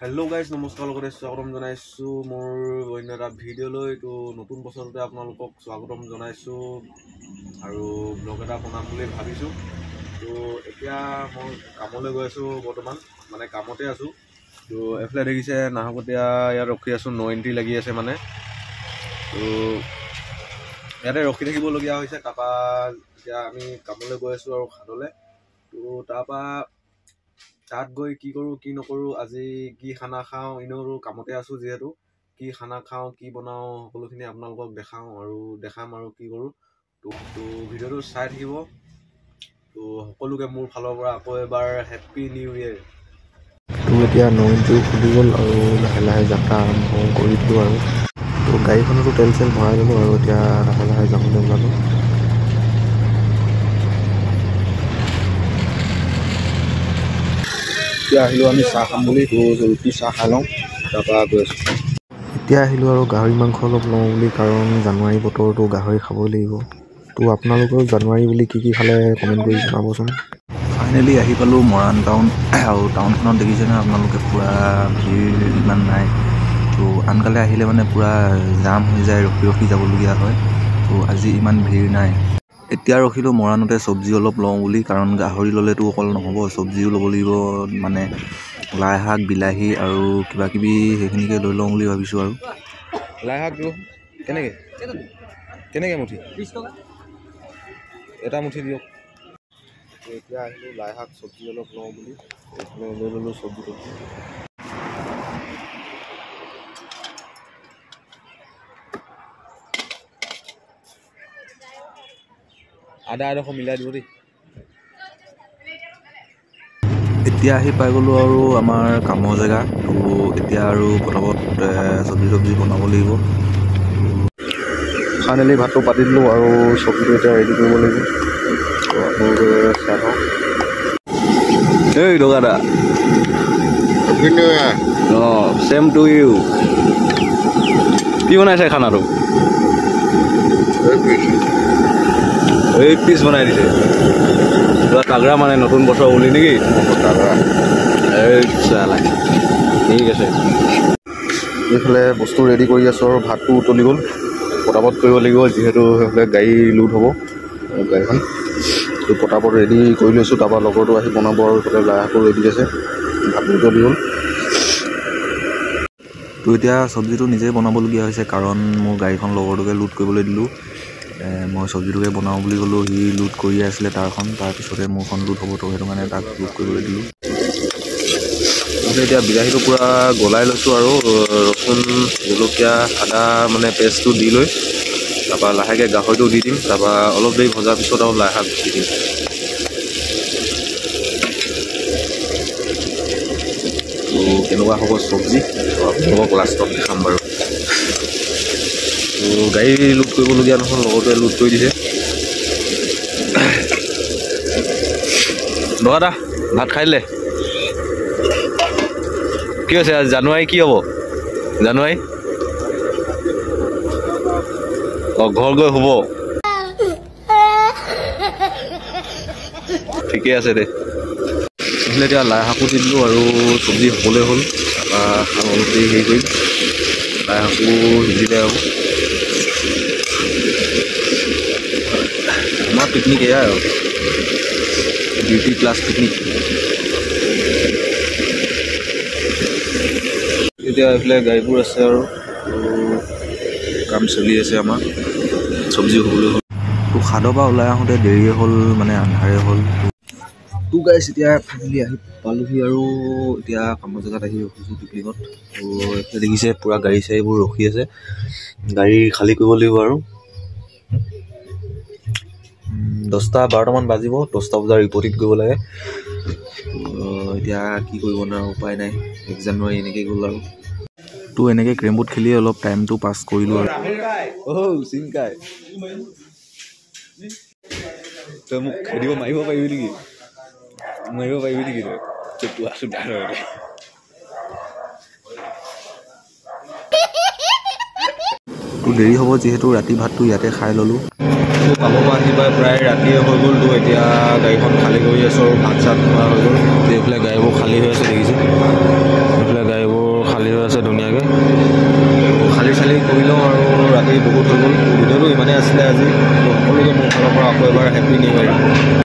Hello guys नमस्कार লগতে স্বাগতম জনাইছো মোৰ অন্য এটা ভিডিঅ'লৈ তো নতুন বছৰতে আপোনালোকক স্বাগতম জনাইছো আৰু ব্লগ এটা বনাম বুলি ভাবিছো তো এতিয়া মই কামলৈ গৈ আছো বৰ্তমান মানে কামতে আছো তো এফলে দেখিছে নাহকতিয়া ইয়াত ৰখি আছো 90 লাগি আছে মানে তো ইয়াতে ৰখি থাকিবলগীয়া হৈছে তাপা এতিয়া আমি কামলৈ গৈ আছো আৰু খাদলে তো তাপা তাত গৈ কি কৰো কি নকৰো আজি কি খানা খাও ইনোৰো কামতে আছো যেহেতু কি খানা খাও কি বনাও সকলোখিনি আপোনালোকক দেখাও আৰু দেখাম আৰু কি কৰো তো ভিডিঅ'টো চাই থাকিব তো সকলোকে মোৰ ফালৰ পৰা আকৌ এবাৰ হেপী নিউ ইয়েৰ তো এতিয়া 90 খুলি গ'ল আৰু লাহে লাহে যাত্ৰা আৰম্ভ কৰি দিলো আৰু তো গাড়ীখনতো তেল চেল ভৰাই দিলো আৰু এতিয়া লাহে লাহে যাবলৈ ওলালো এতিয়া আহিলো আমি চাহ খাম বুলি তো ৰুটি চাহ খাই লওঁ তাৰপৰা গৈ আছো এতিয়া আহিলো আৰু গাহৰি মাংস অলপ লওঁ বুলি কাৰণ জানুৱাৰী বতৰতো গাহৰি খাবই লাগিব তো আপোনালোকেও জানুৱাৰী বুলি কি খালে কমেণ্ট কৰি জনাবচোন ফাইনেলি আহি পালোঁ মৰাণ টাউন আৰু টাউনখনত দেখিছে নহয় আপোনালোকে পূৰা ভিৰ ইমান নাই তো আনকালে আহিলে মানে পূৰা জাম হৈ যায় ৰখি ৰখি যাবলগীয়া হয় তো আজি ইমান ভিৰ নাই এতিয়া ৰখিলোঁ মৰাণতে চব্জি অলপ লওঁ বুলি কাৰণ গাহৰি ল'লেতো অকল নহ'ব চব্জিও ল'ব লাগিব মানে লাই শাক বিলাহী আৰু কিবা কিবি সেইখিনিকে লৈ লওঁ বুলি ভাবিছোঁ আৰু লাই শাকটো কেনেকৈ মুঠি 20 টকা এটা মুঠি দিয়ক এতিয়া আহিলোঁ লাই শাক চব্জি অলপ লওঁ বুলি এইফালে লৈ ল'লোঁ চব্জিটো আদা এডোখৰ মিলাই দিব দেই এতিয়া আহি পাই গ'লোঁ আৰু আমাৰ কামৰ জেগা তো এতিয়া আৰু পটাপট চব্জি বনাব লাগিব ফাইনেলি ভাতটো পাতি দিলোঁ আৰু চব্জিটো এতিয়া ৰেডি কৰিব লাগিব আপোনালোকে চাই লওক এই দোকানা অঁ চেম টু ইউ কি বনাইছে খানাটো এই পিচ বনাই দিছে পুৰা তাগৰা মানে নতুন বছৰ বুলি নেকি তাগৰা এই চালা ঠিক আছে এইফালে বস্তু ৰেডি কৰি আছোঁ আৰু ভাতটো উতলি গ'ল পটাপট কৰিব লাগিব যিহেতু সেইফালে গাড়ী লোড হ'ব গাড়ীখন তো পটাপট ৰেডি কৰি লৈছোঁ তাৰপৰা লগৰটো আহি বনাব আৰু তাতে লাই শাকো ৰেডি আছে ভাতটো উতলি গ'ল তো এতিয়া চব্জিটো নিজেই বনাবলগীয়া হৈছে কাৰণ মোৰ গাড়ীখন লগৰটোকে লোড কৰিবলৈ দিলোঁ মই চব্জিটোকে বনাওঁ বুলি ক'লোঁ সি লোড কৰি আছিলে তাৰখন তাৰপিছতে মোৰখন লোড হ'ব তো সেইটো কাৰণে তাক লোড কৰিবলৈ দিলোঁ এতিয়া বিলাহীটো পূৰা গলাই লৈছোঁ আৰু ৰচুন জলকীয়া আদা মানে পেষ্টটো দি লৈ তাৰপৰা লাহেকৈ গাহৰিটো দি দিম তাৰপৰা অলপ দেৰি ভজাৰ পিছত আৰু লাই শাক দি দিম তো কেনেকুৱা হ'ব চব্জি আপোনালোকক লাষ্টত দেখাম বাৰু তো গাড়ী লোড কৰিবলগীয়া নহয় লগতে লোড কৰি দিছে দাদা ভাত খাই দিলে কি হৈছে আজি জানুৱাৰী কি হ'ব জানুৱাৰী অঁ ঘৰ গৈ শুব ঠিকে আছে দে এতিয়া লাই শাকো দি দিলোঁ আৰু চব্জি হ'বলৈ হ'ল তাৰপৰা শাক অলপ দেৰি হেৰি কৰিম লাই শাকো সিজিলে আৰু আমাৰ পিকনিক এয়াই আৰু বিউটি ক্লাছ পিকনিক এতিয়া এইফালে গাড়ীবোৰ আছে আৰু কাম চলি আছে আমাৰ চব্জি হ'বলৈ হ'ল তো খাদৰ পৰা ওলাই আহোঁতে দেৰিয়ে হ'ল মানে আন্ধাৰে হ'ল তো গাইছ এতিয়া ফাইনেলি আহি পালোহি আৰু এতিয়া কামৰ জেগাত আহি ৰখিছোঁ পিকনিকত তো এইফালে দেখিছে পূৰা গাড়ী চাড়ীবোৰ ৰখি আছে গাড়ী খালী কৰিব লাগিব আৰু 10-12মান বাজিব 10টা বজাৰ ৰিপৰ্টিং কৰিব লাগে এতিয়া কি কৰিব নোৱাৰো উপায় নাই 1 জানুৱাৰী এনেকৈ গ'ল আৰু তো এনেকৈ ক্ৰেমবোৰ্ড খেলি অলপ টাইমটো পাছ কৰিলোঁ আৰু চিনকাই তই মোক খেদিব মাৰিব পাৰিবি নেকি তই তো আছোঁ তো দেৰি হ'ব যিহেতু ৰাতি ভাতটো ইয়াতে খাই ল'লোঁ তো কামৰ পৰা আহি পাই প্ৰায় ৰাতিয়ে হৈ গ'ল তো এতিয়া গাড়ীখন খালী কৰি আছোঁ আৰু ভাত চাত খোৱা হৈ গ'ল এইফালে গাড়ীবোৰ খালী হৈ আছে দেখিছে এইফালে গাড়ীবোৰ কৰি লওঁ আৰু ৰাতি বহুত হৈ গ'ল। ভিডিঅ'টো ইমানেই আছিলে আজি। সকলোকে মোৰ ফালৰ পৰা আকৌ এবাৰ হেপী নিউ ইয়েৰ।